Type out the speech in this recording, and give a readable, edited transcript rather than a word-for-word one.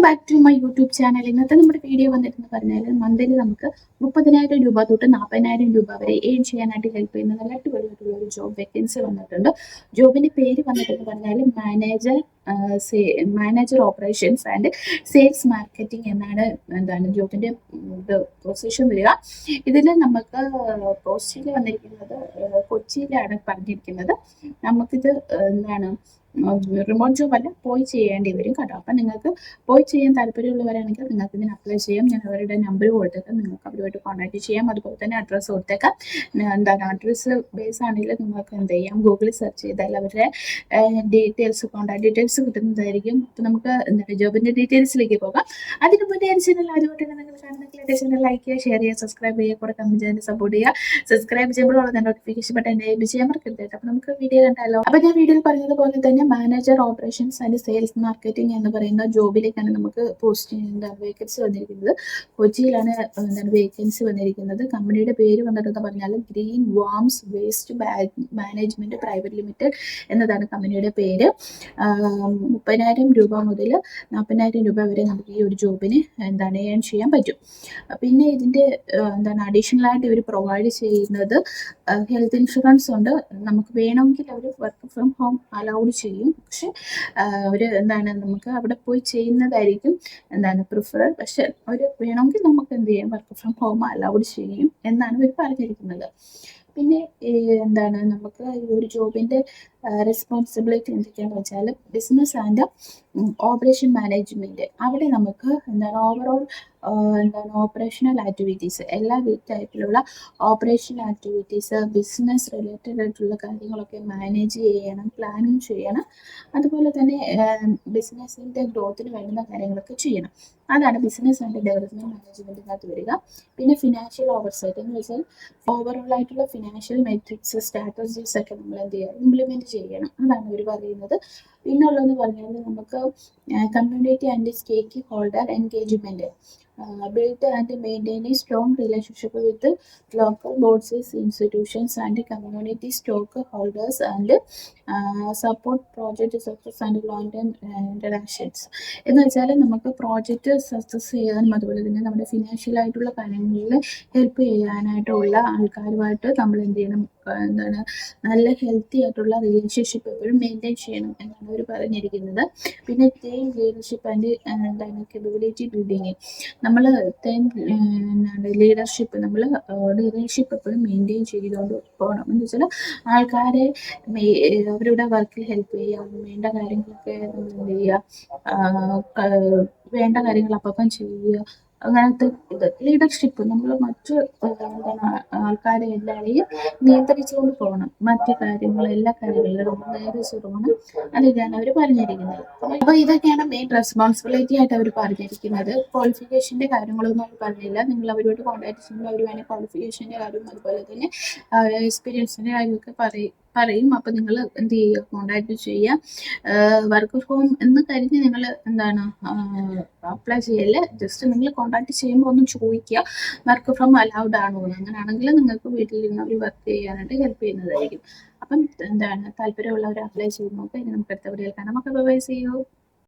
Back to my YouTube channel. ഇന്നത്തെ നമ്മുടെ video വന്നിട്ടെന്ന് പറഞ്ഞാൽ മന്ത്ലി നമുക്ക് 30,000 രൂപ തൊട്ട് 40,000 രൂപ വരെ ഏൺ ചെയ്യാനായിട്ട് ഹെൽപ്പ് ചെയ്യുന്ന നല്ല അടിപൊളിയായിട്ടുള്ള ഒരു ജോബ് വേക്കൻസി വന്നിട്ടുണ്ട്. ജോബിന്റെ പേര് വന്നിട്ടെന്ന് പറഞ്ഞാൽ manager operations and sales marketing എന്താണ് ജോബിന്റെ പൊസിഷൻ വരിക. ഇതിൽ നമുക്ക് പോസ്റ്റിൽ വന്നിരിക്കുന്നത് കൊച്ചിയിലാണ് പറഞ്ഞിരിക്കുന്നത്. നമുക്കിത് എന്താണ് റിമോട്ട് ജോബ് അല്ല, പോയി ചെയ്യേണ്ടി വരും കേട്ടോ. അപ്പം നിങ്ങൾക്ക് പോയി ചെയ്യാൻ താല്പര്യമുള്ളവരാണെങ്കിൽ നിങ്ങൾക്ക് ഇതിന് അപ്ലൈ ചെയ്യാം. ഞാൻ അവരുടെ നമ്പർ കൊടുത്തേക്കാം, നിങ്ങൾക്ക് അവരുമായിട്ട് കോൺടാക്ട് ചെയ്യാം. അതുപോലെ തന്നെ അഡ്രസ്സ് കൊടുത്തേക്കാം. എന്താണ് അഡ്രസ്സ് ബേസ് ആണെങ്കിൽ നിങ്ങൾക്ക് എന്ത് ചെയ്യാം, ഗൂഗിളിൽ സെർച്ച് ചെയ്താൽ അവരുടെ ഡീറ്റെയിൽസ്, കോൺടാക്ട് ഡീറ്റെയിൽസ് കിട്ടുന്നതായിരിക്കും. അപ്പം നമുക്ക് എന്താണ് ജോബിൻ്റെ ഡീറ്റെയിൽസിലേക്ക് പോകാം. അതിന് മുന്നേ ചാനൽ ആദ്യമായിട്ട് നിങ്ങൾ കാണുന്നെങ്കിൽ ചാനൽ ലൈക്ക് ചെയ്യുക, ഷെയർ ചെയ്യുക, സബ്സ്ക്രൈബ് ചെയ്യുക, കൂടെ കമന്റ് ചെയ്യാൻ സപ്പോർട്ട് ചെയ്യുക. സബ്സ്ക്രൈബ് ചെയ്യുമ്പോഴുള്ള നോട്ടിഫിക്കേഷൻ ബട്ടൺ എനേബിൾ ചെയ്യാൻ മറക്കരുത്. അപ്പം നമുക്ക് വീഡിയോ കണ്ടാലോ. അപ്പം ഞാൻ വീഡിയോയിൽ പറഞ്ഞതുപോലെ തന്നെ manager operations and sales marketing എന്ന് പറയുന്ന ജോബിലേക്കാണ് നമുക്ക് വേക്കൻസി വന്നിരിക്കുന്നത്. കൊച്ചിയിലാണ് വേക്കൻസി വന്നിരിക്കുന്നത്. കമ്പനിയുടെ പേര് വന്നിട്ടെന്ന് പറഞ്ഞാൽ green worms waste management private limited എന്നതാണ് കമ്പനിയുടെ പേര്. 30,000 രൂപ മുതൽ 40,000 രൂപ വരെ നമുക്ക് ഈ ഒരു ജോബിന് ഏൺ ചെയ്യാൻ പറ്റും. പിന്നെ ഇതിന്റെ അഡീഷണൽ ആയിട്ട് ഇവർ പ്രൊവൈഡ് ചെയ്യുന്നത് ഹെൽത്ത് ഇൻഷുറൻസ് ഉണ്ട്. നമുക്ക് വേണമെങ്കിൽ അവർ വർക്ക് ഫ്രം ഹോം അലൗഡ് ചെയ്യും. പക്ഷെ അവർ നമുക്ക് അവിടെ പോയി ചെയ്യുന്നതായിരിക്കും പ്രിഫർ. പക്ഷെ അവർ വേണമെങ്കിൽ നമുക്ക് എന്ത് ചെയ്യാം, വർക്ക് ഫ്രം ഹോം അലൗഡ് ചെയ്യും എന്നാണ് ഇവർ പറഞ്ഞിരിക്കുന്നത്. പിന്നെ നമുക്ക് ഈ ഒരു ജോബിന്റെ റെസ്പോൺസിബിലിറ്റി എന്തൊക്കെയാണെന്ന് വെച്ചാൽ ബിസിനസ് ആൻഡ് ഓപ്പറേഷൻ മാനേജ്മെന്റ്. അവിടെ നമുക്ക് ഓവറോൾ ഓപ്പറേഷണൽ ആക്ടിവിറ്റീസ്, എല്ലാ ടൈപ്പിലുള്ള ഓപ്പറേഷണൽ ആക്ടിവിറ്റീസ്, ബിസിനസ് റിലേറ്റഡ് ആയിട്ടുള്ള കാര്യങ്ങളൊക്കെ മാനേജ് ചെയ്യണം, പ്ലാനിങ് ചെയ്യണം. അതുപോലെ തന്നെ ബിസിനസ്സിന്റെ ഗ്രോത്തിന് വേണ്ടുന്ന കാര്യങ്ങളൊക്കെ ചെയ്യണം. അതാണ് ബിസിനസ് ആൻഡ് ഡെവലപ്മെന്റ് മാനേജ്മെന്റിനകത്ത് വരിക. പിന്നെ ഫിനാൻഷ്യൽ ഓവർസൈറ്റ് എന്ന് വെച്ചാൽ ഓവറോൾ ആയിട്ടുള്ള ഫിനാൻഷ്യൽ മെട്രിക്സ്, സ്ട്രാറ്റജീസ് ഒക്കെ നമ്മൾ എന്ത് ചെയ്യുക, ഇംപ്ലിമെന്റ് ചെയ്യണം. അതാണ് ഇവർ പറയുന്നത്. പിന്നുള്ളതെന്ന് പറഞ്ഞാൽ നമുക്ക് community and stakeholder engagement, build and maintain a strong relationship with local boards, institutions and community stakeholders and support project success and long-term interactions. എന്ന് വെച്ചാൽ നമുക്ക് പ്രോജക്റ്റ് സക്സസ് ചെയ്യാനും അതുപോലെ തന്നെ നമ്മുടെ ഫിനാൻഷ്യൽ ആയിട്ടുള്ള കാര്യങ്ങളിൽ ഹെൽപ്പ് ചെയ്യാനായിട്ടുള്ള ആൾക്കാരുമായിട്ട് നമ്മൾ എന്ത് ചെയ്യണം, നല്ല ഹെൽത്തി ആയിട്ടുള്ള റിലേഷൻഷിപ്പ് എപ്പോഴും മെയിൻറ്റെയിൻ ചെയ്യണം എന്നാണ് അവർ പറഞ്ഞിരിക്കുന്നത്. പിന്നെ team leadership and capability building, നമ്മൾ ലീഡർഷിപ്പ് എപ്പോഴും മെയിൻറ്റെയിൻ ചെയ്തുകൊണ്ട് പോകണം. എന്ന് വെച്ചാൽ ആൾക്കാരെ അവരുടെ വർക്കിൽ ഹെൽപ്പ് ചെയ്യാം, വേണ്ട കാര്യങ്ങളൊക്കെ നമ്മൾ എന്ത് ചെയ്യുക, വേണ്ട കാര്യങ്ങൾ അപ്പം ചെയ്യുക. അങ്ങനത്തെ ലീഡർഷിപ്പ് നമ്മൾ മറ്റു ആൾക്കാരെ എല്ലാവരെയും നിയന്ത്രിച്ചുകൊണ്ട് പോകണം. മറ്റു കാര്യങ്ങൾ, എല്ലാ കാര്യങ്ങളിലും നമ്മൾ നിയന്ത്രിച്ചുകൊണ്ട് പോകണം. അതിതാണ് അവർ പറഞ്ഞിരിക്കുന്നത്. അപ്പൊ ഇതൊക്കെയാണ് മെയിൻ റെസ്പോൺസിബിലിറ്റി ആയിട്ട് അവർ പറഞ്ഞിരിക്കുന്നത്. ക്വാളിഫിക്കേഷന്റെ കാര്യങ്ങളൊന്നും അവർ പറഞ്ഞില്ല. നിങ്ങൾ അവരോട് കോൺടാക്ട് ചെയ്യുമ്പോൾ അവർ വേണേൽ ക്വാളിഫിക്കേഷന്റെ കാര്യം അതുപോലെ തന്നെ എക്സ്പീരിയൻസിന്റെ കാര്യമൊക്കെ പറയും. അപ്പൊ നിങ്ങൾ എന്ത് ചെയ്യുക, കോൺടാക്ട് ചെയ്യുക. വർക്ക് ഹോം എന്ന് കരുതി നിങ്ങൾ അപ്ലൈ ചെയ്യല്ലേ. ജസ്റ്റ് നിങ്ങൾ കോൺടാക്ട് ചെയ്യുമ്പോൾ ഒന്ന് ചോദിക്കുക, വർക്ക് ഫ്രം അലൗഡ് ആണോ എന്ന്. അങ്ങനെയാണെങ്കിൽ നിങ്ങൾക്ക് വീട്ടിലിരുന്ന് അവർ വർക്ക് ചെയ്യാനായിട്ട് ഹെൽപ്പ് ചെയ്യുന്നതായിരിക്കും. അപ്പം താല്പര്യമുള്ളവർ അപ്ലൈ ചെയ്ത് നോക്കുക. ഇനി നമുക്ക് അടുത്ത വീഡിയോയിൽ കാണാം. നമുക്ക് ബൈ, സീ യു.